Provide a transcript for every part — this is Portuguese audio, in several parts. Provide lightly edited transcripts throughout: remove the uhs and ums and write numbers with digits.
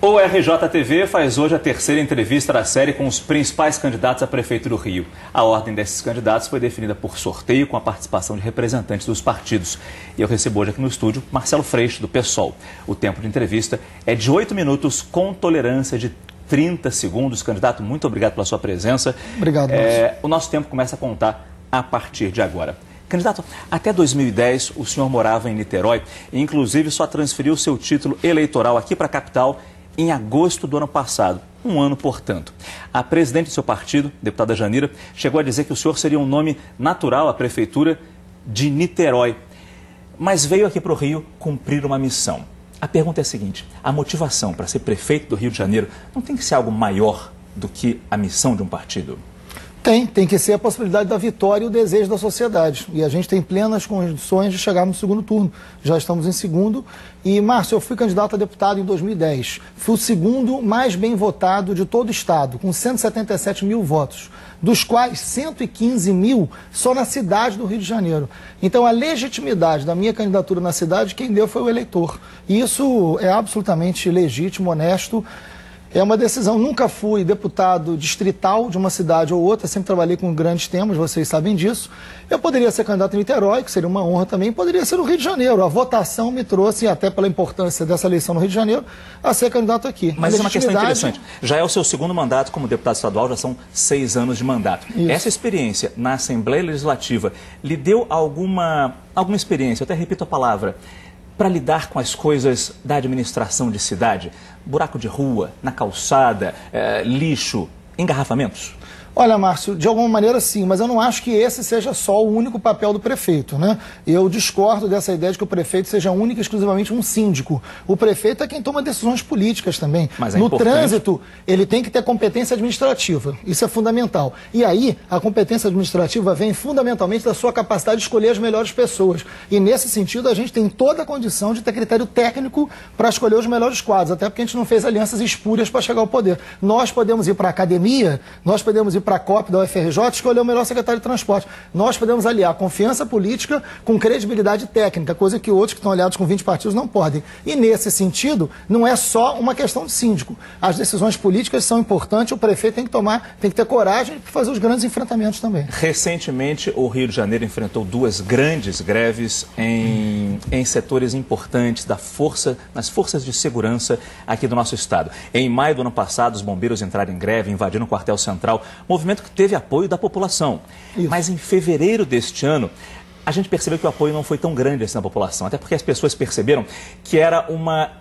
O RJTV faz hoje a terceira entrevista da série com os principais candidatos à Prefeitura do Rio. A ordem desses candidatos foi definida por sorteio com a participação de representantes dos partidos. E eu recebo hoje aqui no estúdio Marcelo Freixo, do PSOL. O tempo de entrevista é de 8 minutos com tolerância de 30 segundos. Candidato, muito obrigado pela sua presença. Obrigado, Márcio. O nosso tempo começa a contar a partir de agora. Candidato, até 2010 o senhor morava em Niterói e inclusive só transferiu seu título eleitoral aqui para a capital em agosto do ano passado, um ano, portanto. A presidente do seu partido, deputada Janira, chegou a dizer que o senhor seria um nome natural à prefeitura de Niterói, mas veio aqui para o Rio cumprir uma missão. A pergunta é a seguinte: a motivação para ser prefeito do Rio de Janeiro não tem que ser algo maior do que a missão de um partido? Tem que ser a possibilidade da vitória e o desejo da sociedade. E a gente tem plenas condições de chegar no segundo turno. Já estamos em segundo. E, Márcio, eu fui candidato a deputado em 2010. Fui o segundo mais bem votado de todo o estado, com 177 mil votos, dos quais 115 mil só na cidade do Rio de Janeiro. Então, a legitimidade da minha candidatura na cidade, quem deu foi o eleitor. E isso é absolutamente legítimo, honesto. É uma decisão. Nunca fui deputado distrital de uma cidade ou outra, sempre trabalhei com grandes temas, vocês sabem disso. Eu poderia ser candidato em Niterói, que seria uma honra também, poderia ser no Rio de Janeiro. A votação me trouxe, até pela importância dessa eleição no Rio de Janeiro, a ser candidato aqui. Mas é uma questão interessante. Já é o seu segundo mandato como deputado estadual, já são 6 anos de mandato. Isso. Essa experiência na Assembleia Legislativa lhe deu alguma experiência, eu até repito a palavra, para lidar com as coisas da administração de cidade? Buraco de rua, na calçada, lixo, engarrafamentos? Olha, Márcio, de alguma maneira sim, mas eu não acho que esse seja só o único papel do prefeito, né? Eu discordo dessa ideia de que o prefeito seja único e exclusivamente um síndico. O prefeito é quem toma decisões políticas também. Mas é no importante. Trânsito, ele tem que ter competência administrativa. Isso é fundamental. E aí, a competência administrativa vem fundamentalmente da sua capacidade de escolher as melhores pessoas. E nesse sentido, a gente tem toda a condição de ter critério técnico para escolher os melhores quadros, até porque a gente não fez alianças espúrias para chegar ao poder. Nós podemos ir para a academia, nós podemos ir para a COP da UFRJ, escolher o melhor secretário de transporte. Nós podemos aliar confiança política com credibilidade técnica, coisa que outros que estão aliados com 20 partidos não podem. E nesse sentido, não é só uma questão de síndico. As decisões políticas são importantes, o prefeito tem que ter coragem para fazer os grandes enfrentamentos também. Recentemente, o Rio de Janeiro enfrentou 2 grandes greves em setores importantes nas forças de segurança aqui do nosso estado. Em maio do ano passado, os bombeiros entraram em greve, invadindo o quartel central, movimento que teve apoio da população. Isso. Mas em fevereiro deste ano, a gente percebeu que o apoio não foi tão grande assim na população, até porque as pessoas perceberam que era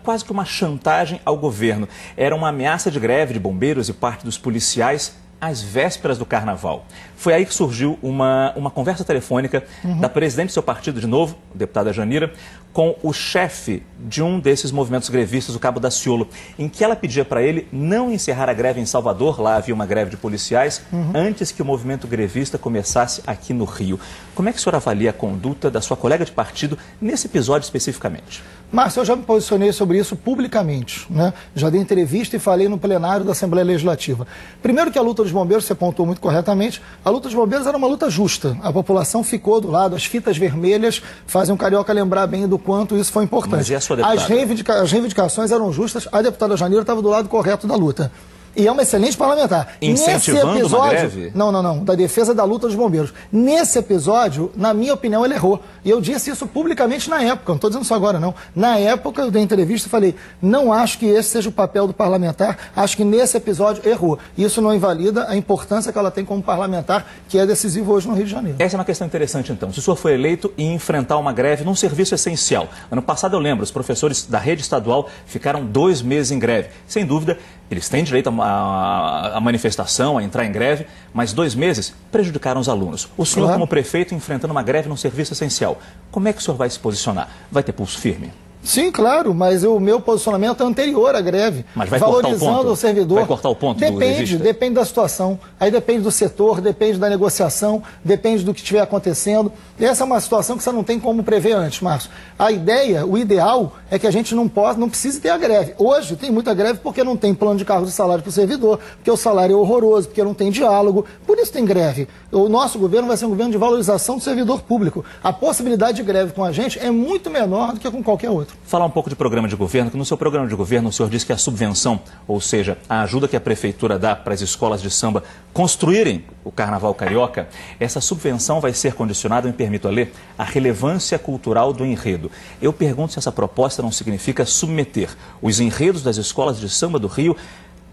quase que uma chantagem ao governo. Era uma ameaça de greve de bombeiros e parte dos policiais às vésperas do carnaval. Foi aí que surgiu uma conversa telefônica da presidente do seu partido, de novo, a deputada Janira, com o chefe de um desses movimentos grevistas, o Cabo Daciolo, em que ela pedia para ele não encerrar a greve em Salvador, lá havia uma greve de policiais, antes que o movimento grevista começasse aqui no Rio. Como é que o senhor avalia a conduta da sua colega de partido nesse episódio especificamente? Márcio, eu já me posicionei sobre isso publicamente, né? Já dei entrevista e falei no plenário da Assembleia Legislativa. Primeiro que a luta dos bombeiros, você pontuou muito corretamente, a luta dos bombeiros era uma luta justa. A população ficou do lado, as fitas vermelhas fazem o carioca lembrar bem do quanto isso foi importante. Mas e a sua deputada? As reivindicações eram justas, a deputada Janira estava do lado correto da luta. E é uma excelente parlamentar. Incentivando uma greve? Não, da defesa da luta dos bombeiros. Nesse episódio, na minha opinião, ele errou. E eu disse isso publicamente na época, não estou dizendo isso agora não. Na época, eu dei entrevista e falei, não acho que esse seja o papel do parlamentar, acho que nesse episódio errou. Isso não invalida a importância que ela tem como parlamentar, que é decisivo hoje no Rio de Janeiro. Essa é uma questão interessante, então. Se o senhor foi eleito e enfrentar uma greve num serviço essencial. Ano passado, eu lembro, os professores da rede estadual ficaram 2 meses em greve. Sem dúvida, eles têm direito a manifestação, a entrar em greve, mas 2 meses prejudicaram os alunos. O senhor, como prefeito, enfrentando uma greve num serviço essencial, como é que o senhor vai se posicionar? Vai ter pulso firme? Sim, claro, mas o meu posicionamento é anterior à greve. Mas vai cortar o ponto? Valorizando o servidor. Vai cortar o ponto do grevista? Depende da situação. Aí depende do setor, depende da negociação, depende do que estiver acontecendo. E essa é uma situação que você não tem como prever antes, Márcio. A ideia, o ideal, é que a gente não precise ter a greve. Hoje tem muita greve porque não tem plano de cargo de salário para o servidor, porque o salário é horroroso, porque não tem diálogo. Por isso tem greve. O nosso governo vai ser um governo de valorização do servidor público. A possibilidade de greve com a gente é muito menor do que com qualquer outro. outro. Falar um pouco de programa de governo, que no seu programa de governo o senhor diz que a subvenção, ou seja, a ajuda que a prefeitura dá para as escolas de samba construírem o Carnaval Carioca, essa subvenção vai ser condicionada, me permito a ler, à relevância cultural do enredo. Eu pergunto se essa proposta não significa submeter os enredos das escolas de samba do Rio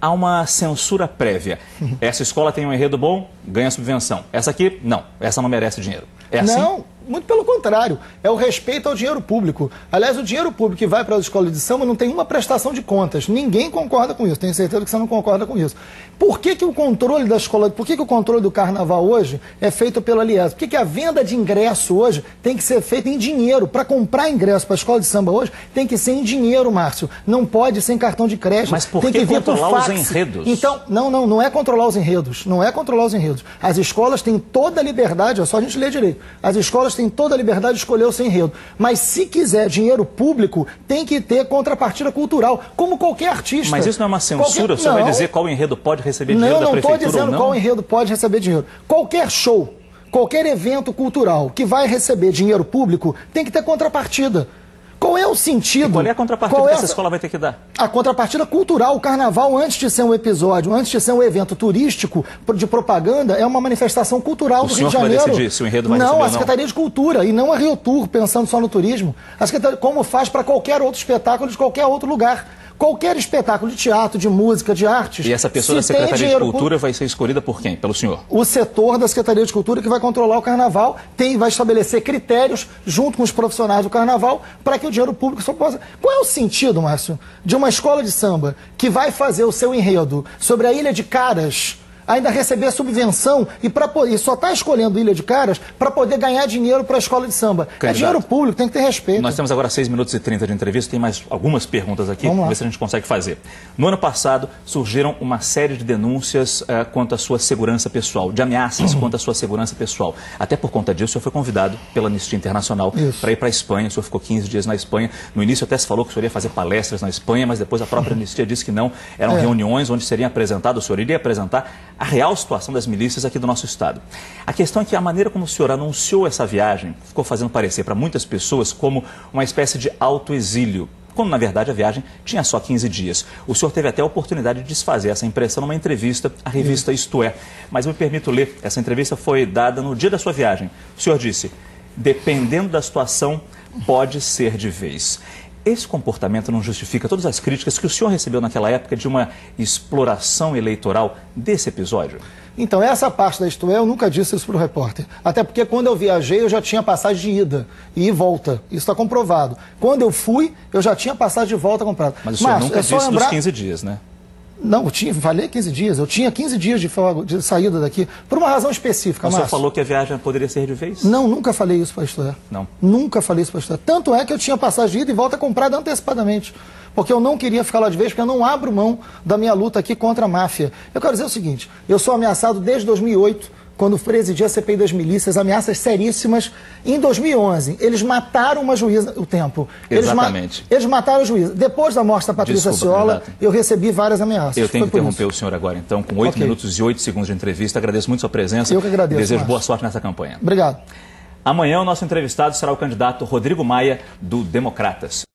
a uma censura prévia. Essa escola tem um enredo bom, ganha subvenção. Essa aqui, não. Essa não merece dinheiro. É assim? Não, muito pelo contrário. É o respeito ao dinheiro público. Aliás, o dinheiro público que vai para as escolas de samba não tem uma prestação de contas. Ninguém concorda com isso. Tenho certeza que você não concorda com isso. Por que o controle da escola, por que o controle do carnaval hoje é feito pela Liesa? Por que a venda de ingresso hoje tem que ser feita em dinheiro? Para comprar ingresso para a escola de samba hoje, tem que ser em dinheiro, Márcio. Não pode ser em cartão de crédito. Mas por tem que vir controlar por os fax. enredos? Então, não é controlar os enredos. Não é controlar os enredos. As escolas têm toda a liberdade, é só a gente ler direito. As escolas têm toda a liberdade de escolher o seu enredo. Mas se quiser dinheiro público, tem que ter contrapartida cultural, como qualquer artista. Mas isso não é uma censura? Você vai dizer qual enredo pode receber dinheiro da prefeitura ou não? Não estou dizendo qual enredo pode receber dinheiro. Qualquer show, qualquer evento cultural que vai receber dinheiro público, tem que ter contrapartida. Qual é o sentido? E qual é a contrapartida que essa escola vai ter que dar? A contrapartida cultural. O carnaval, antes de ser um episódio, antes de ser um evento turístico, de propaganda, é uma manifestação cultural do Rio de Janeiro. Vai decidir se o enredo vai receber ou não, não? a Secretaria de Cultura, e não a Rio Tour, pensando só no turismo. A Secretaria, como faz para qualquer outro espetáculo de qualquer outro lugar. Qualquer espetáculo de teatro, de música, de artes. E essa pessoa da Secretaria de Cultura vai ser escolhida por quem? Pelo senhor? O setor da Secretaria de Cultura que vai controlar o carnaval, vai estabelecer critérios junto com os profissionais do carnaval para que o dinheiro público só possa... Qual é o sentido, Márcio, de uma escola de samba que vai fazer o seu enredo sobre a Ilha de Caras ainda receber subvenção e só está escolhendo Ilha de Caras para poder ganhar dinheiro para a escola de samba? Candidato, é dinheiro público, tem que ter respeito. Nós temos agora 6 minutos e 30 de entrevista, tem mais algumas perguntas aqui, vamos ver se a gente consegue fazer. No ano passado, surgiram uma série de denúncias quanto à sua segurança pessoal, de ameaças quanto à sua segurança pessoal. Até por conta disso, o senhor foi convidado pela Anistia Internacional para ir para a Espanha. O senhor ficou 15 dias na Espanha. No início até se falou que o senhor ia fazer palestras na Espanha, mas depois a própria Anistia disse que não. Eram reuniões onde seria apresentado, o senhor iria apresentar a real situação das milícias aqui do nosso estado. A questão é que a maneira como o senhor anunciou essa viagem ficou fazendo parecer para muitas pessoas como uma espécie de autoexílio, quando na verdade a viagem tinha só 15 dias. O senhor teve até a oportunidade de desfazer essa impressão numa entrevista à revista Isto É. Mas eu me permito ler, essa entrevista foi dada no dia da sua viagem. O senhor disse, dependendo da situação, pode ser de vez. Esse comportamento não justifica todas as críticas que o senhor recebeu naquela época de uma exploração eleitoral desse episódio? Então, essa parte da Isto É, eu nunca disse isso para o repórter. Até porque quando eu viajei, eu já tinha passagem de ida e volta. Isso está comprovado. Quando eu fui, eu já tinha passagem de volta comprada. Mas o senhor nunca disse dos 15 dias, né? Não, falei 15 dias. Eu tinha 15 dias de saída daqui, por uma razão específica, Márcio. O senhor falou que a viagem poderia ser de vez? Não, nunca falei isso para Isto É. Não? Nunca falei isso para Isto É. Tanto é que eu tinha passagem de ida e volta comprada antecipadamente. Porque eu não queria ficar lá de vez, porque eu não abro mão da minha luta aqui contra a máfia. Eu quero dizer o seguinte, eu sou ameaçado desde 2008, quando presidi a CPI das milícias, ameaças seríssimas. Em 2011, eles mataram uma juíza, o tempo. Exatamente. Eles mataram a juíza. Depois da morte da Patrícia Ciola, eu recebi várias ameaças. Eu tenho que interromper o senhor agora, então, com 8 minutos e 8 segundos de entrevista. Agradeço muito a sua presença. Eu que agradeço. Desejo boa sorte nessa campanha. Obrigado. Amanhã o nosso entrevistado será o candidato Rodrigo Maia, do Democratas.